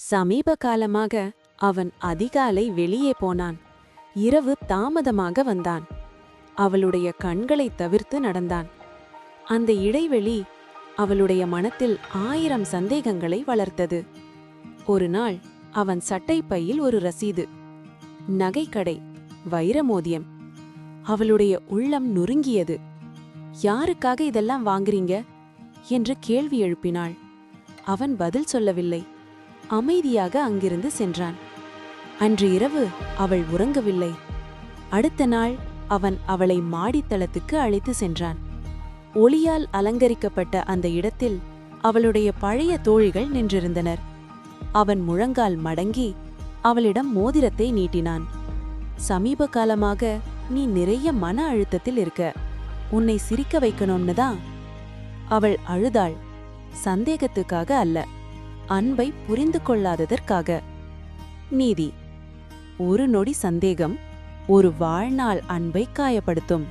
சமீப காலமாக அவன் அதிகாலை வெளியே போனான். இரவு தாமதமாக வந்தான். அவளுடைய கண்களை தவிர்த்து நடந்தான். அந்த இடைவெளி அவளுடைய மனத்தில் 1000 சந்தேகங்களை வளர்த்தது. ஒரு நாள் அவன் சட்டைப்பையில் ஒரு ரசீது, நகைக்கடை, வைரமோதியம். அவளுடைய உள்ளம் நொறுங்கியது. யாருக்காக இதெல்லாம் வாங்குறீங்க என்று கேள்வி எழுப்பினாள். அவன் பதில் சொல்லவில்லை. அமைதியாக அங்கிருந்து சென்றான். அன்று இரவு அவள் உறங்கவில்லை. அடுத்த நாள் அவன் அவளை மாடித்தளத்துக்கு அழைத்து சென்றான். ஒளியால் அலங்கரிக்கப்பட்ட அந்த இடத்தில் அவளுடைய பழைய தோழிகள் நின்றிருந்தனர். அவன் முழங்கால் மடங்கி அவளிடம் மோதிரத்தை நீட்டினான். சமீப காலமாக நீ நிறைய மன அழுத்தத்தில் இருக்க, உன்னை சிரிக்க வைக்கணும்னு தான். அவள் அழுதாள். சந்தேகத்துக்காக அல்ல, அன்பை புரிந்து கொள்ளாததற்காக. நீதி: ஒரு நொடி சந்தேகம் ஒரு வாழ்நாள் அன்பை காயப்படுத்தும்.